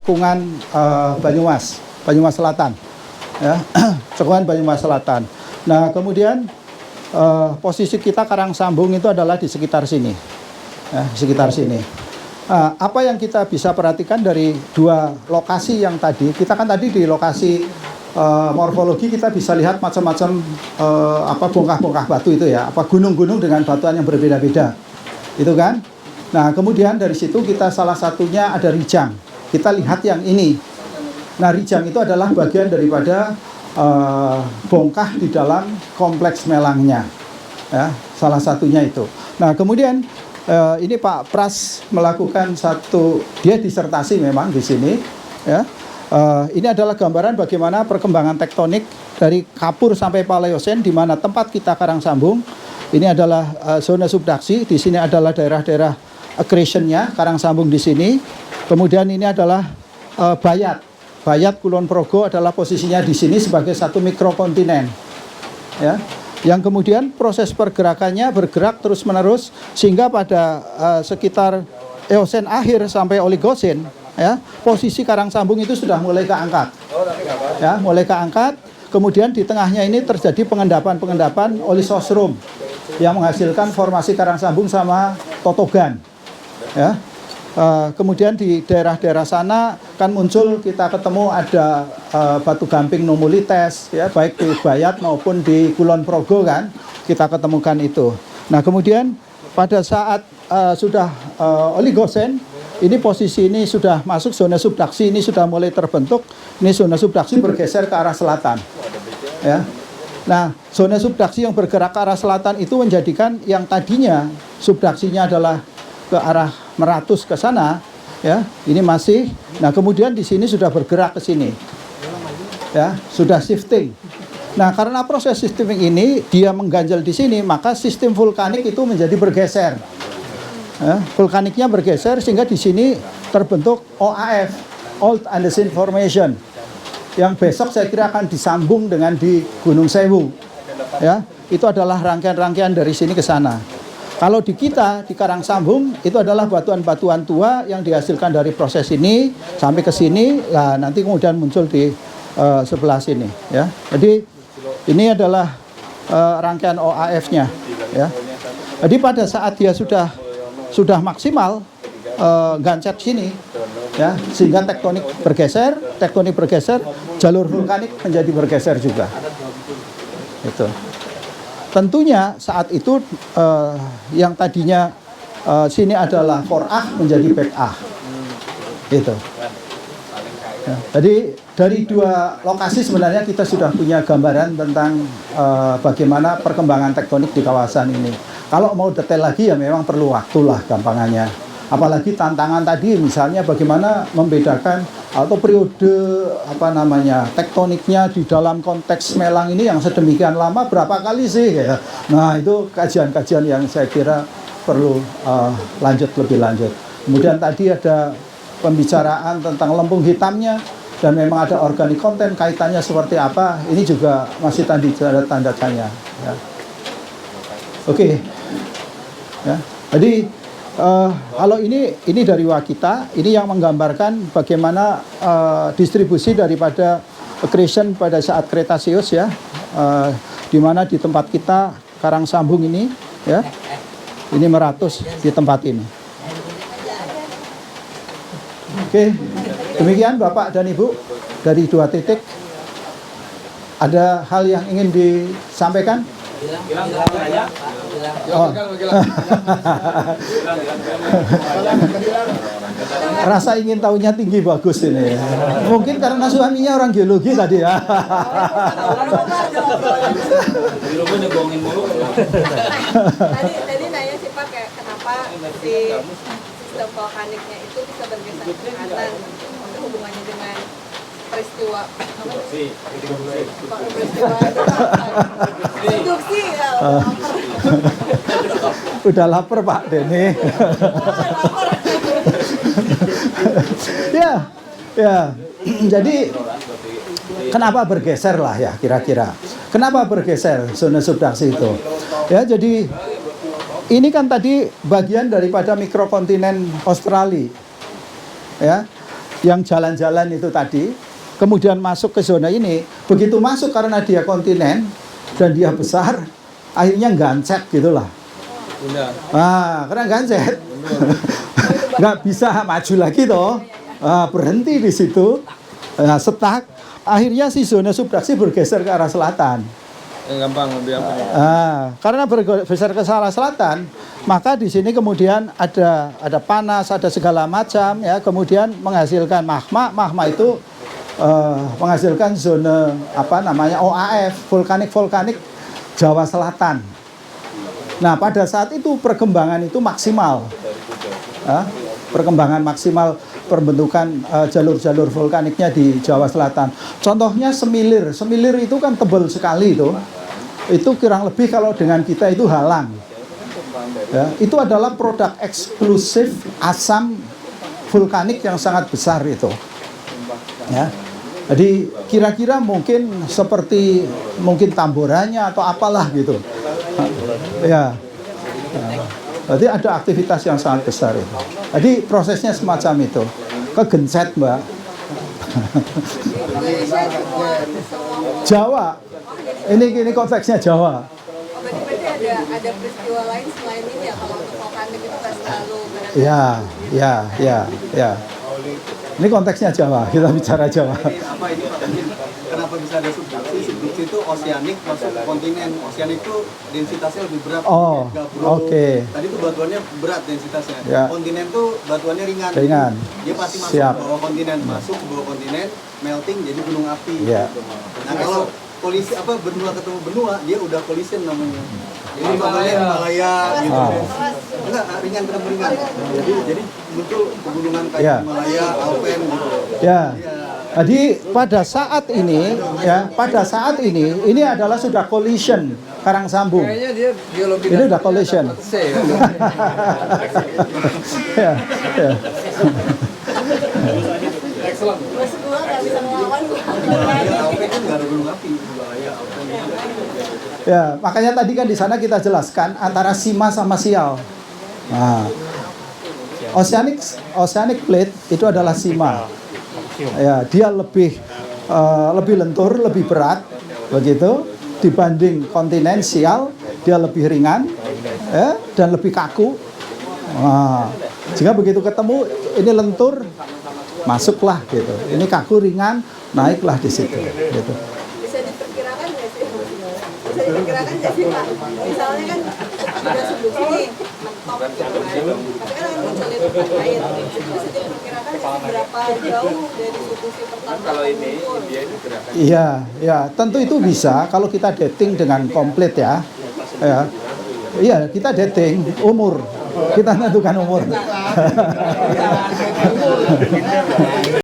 cekungan Banyumas Selatan, ya. Cekungan Banyumas Selatan. Nah, kemudian posisi kita Karang Sambung itu adalah di sekitar sini, ya, sekitar sini. Apa yang kita bisa perhatikan dari dua lokasi yang tadi, kita kan tadi di lokasi morfologi kita bisa lihat macam-macam bongkah-bongkah batu itu ya, gunung-gunung dengan batuan yang berbeda-beda, itu kan. Nah, kemudian dari situ kita salah satunya ada rijang. Kita lihat yang ini. Nah, rijang itu adalah bagian daripada bongkah di dalam kompleks melangnya, ya, salah satunya itu. Nah, kemudian ini Pak Pras melakukan dia disertasi memang di sini, ya. Ini adalah gambaran bagaimana perkembangan tektonik dari Kapur sampai Paleosen, di mana tempat kita Karang Sambung ini adalah zona subduksi. Di sini adalah daerah-daerah accretion-nya Karang Sambung di sini. Kemudian ini adalah Bayat Kulon Progo adalah posisinya di sini sebagai satu mikrokontinen, ya. Yang kemudian proses pergerakannya bergerak terus-menerus sehingga pada sekitar Eosen akhir sampai Oligosen, ya, posisi Karang Sambung itu sudah mulai keangkat, ya, mulai keangkat. Kemudian di tengahnya ini terjadi pengendapan Olisosrum yang menghasilkan formasi Karang Sambung sama Totogan, ya. Kemudian di daerah-daerah sana kan muncul, kita ketemu ada batu gamping Nummulites, ya, baik di Bayat maupun di Kulon Progo kan kita ketemukan itu. Nah, kemudian pada saat sudah Oligosen, ini posisi ini sudah masuk zona subduksi, ini sudah mulai terbentuk. Ini zona subduksi bergeser ke arah selatan, ya. Nah, zona subduksi yang bergerak ke arah selatan itu menjadikan yang tadinya subduksinya adalah ke arah Meratus ke sana, ya, ini masih. Nah, kemudian di sini sudah bergerak ke sini, ya, sudah shifting. Nah, karena proses shifting ini dia mengganjal di sini, maka sistem vulkanik itu menjadi bergeser, ya, vulkaniknya bergeser sehingga di sini terbentuk OAF, Old Andesite Formation, yang besok saya kira akan disambung dengan di Gunung Sewu, ya. Itu adalah rangkaian-rangkaian dari sini ke sana. Kalau di kita, di Karang Sambung, itu adalah batuan-batuan tua yang dihasilkan dari proses ini sampai ke sini, lah nanti kemudian muncul di sebelah sini, ya. Jadi ini adalah rangkaian OAF-nya, ya. Jadi pada saat dia sudah maksimal gancet sini, ya, sehingga tektonik bergeser, jalur vulkanik menjadi bergeser juga. Itu. Tentunya saat itu yang tadinya sini adalah core A menjadi back A, gitu. Ya, jadi dari dua lokasi sebenarnya kita sudah punya gambaran tentang bagaimana perkembangan tektonik di kawasan ini. Kalau mau detail lagi ya memang perlu waktu lah gampangannya. Apalagi tantangan tadi misalnya bagaimana membedakan atau periode tektoniknya di dalam konteks Melang ini yang sedemikian lama berapa kali sih, ya. Nah, itu kajian-kajian yang saya kira perlu lebih lanjut. Kemudian tadi ada pembicaraan tentang lempung hitamnya dan memang ada organic content, kaitannya seperti apa, ini juga masih tanda tanya, ya. Oke. Ya. Jadi kalau ini dari Wakita, ini yang menggambarkan bagaimana distribusi daripada accretion pada saat Cretaceous, ya, di mana di tempat kita Karang Sambung ini, ya, ini Meratus di tempat ini. Oke, demikian Bapak dan Ibu dari dua titik. Ada hal yang ingin disampaikan? Oh. Rasa ingin tahunya tinggi, bagus ini. Mungkin karena suaminya orang geologi tadi, ya. Tadi nanya sih Pak, kayak kenapa si sistem vulkaniknya itu bisa bergeser ke kanan, untuk hubungannya dengan peristiwa induksi, ya. Udah lapar Pak Denny. Ya. Jadi kenapa bergeser lah ya kira-kira? Kenapa bergeser zona subduksi itu? Ya, jadi ini kan tadi bagian daripada mikrokontinen Australia. Ya. yang jalan-jalan itu tadi, kemudian masuk ke zona ini, begitu masuk karena dia kontinen dan dia besar, akhirnya gancet gitulah. Karena gancet, nggak bisa maju lagi toh, berhenti di situ, stuck. Akhirnya si zona subduksi bergeser ke arah selatan. Gampang lebih apa? Karena bergeser ke arah selatan, maka di sini kemudian ada panas, ada segala macam ya, kemudian menghasilkan magma. Magma itu menghasilkan zona apa namanya OAF, vulkanik Jawa Selatan. Nah, pada saat itu perkembangan itu maksimal. Perkembangan maksimal pembentukan jalur-jalur vulkaniknya di Jawa Selatan. Contohnya Semilir. Semilir itu kan tebal sekali itu. Itu kurang lebih kalau dengan kita itu halang. Ya, itu adalah produk eksklusif asam vulkanik yang sangat besar itu. Ya. Jadi kira-kira mungkin seperti mungkin Tamboranya atau apalah gitu. Ya. Berarti ada aktivitas yang sangat besar itu. Jadi prosesnya semacam itu. Kegencet, Mbak. Indonesia semua Jawa. Ini konteksnya Jawa. berarti ada peristiwa lain selain ini ya, kalau untuk vulkanik itu nggak selalu berarti. Ya. Ini konteksnya Jawa. Kita bicara Jawa. Apa ini Pak? Kenapa bisa ada subduksi? Subduksi itu oseanik masuk ke kontinen. Oseanik itu densitasnya lebih berat. Oh, oke. Tadi itu batuannya berat densitasnya. Ya. Kontinen itu batuannya ringan. Ringan. Dia pasti masuk Siap. ke bawah kontinen, masuk ke bawah kontinen, melting jadi gunung api. Ya. Nah, kalau kolisi benua ketemu benua, dia udah collision namanya. Jadi contohnya Himalaya gitu. Enggak, ringan ketemu ringan. Jadi muncul pegunungan kayak Ya. Himalaya, Alpen gitu. Ya. Jadi pada saat ini ini adalah sudah collision karang sambung. Kayaknya dia geologi. Ini udah collision. Ya. Terus gua nggak bisa melawan gua. Himalaya, Alpen kan nggak ada gunung api. Himalaya, Alpen. Ya, makanya tadi kan di sana kita jelaskan antara sima sama sial. Nah, oceanic plate itu adalah sima. Ya, dia lebih lentur, lebih berat, begitu dibanding kontinen sial, dia lebih ringan, ya, dan lebih kaku. Nah, jika begitu ketemu, ini lentur, masuklah gitu. Ini kaku ringan, naiklah di situ. Gitu. Bisa diperkirakan nggak sih? Bisa diperkirakan nggak sih Pak? Misalnya kan udah subduksi nih, mentok gitu kan. Tapi kan akan muncul itu kan air. Itu bisa diperkirakan nggak sih berapa jauh dari subduksi pertama? Kalau ini Dia ini gerakan. Iya, tentu itu bisa kalau kita dating dengan komplit ya. Iya, kita dating umur. Kita tentukan umur.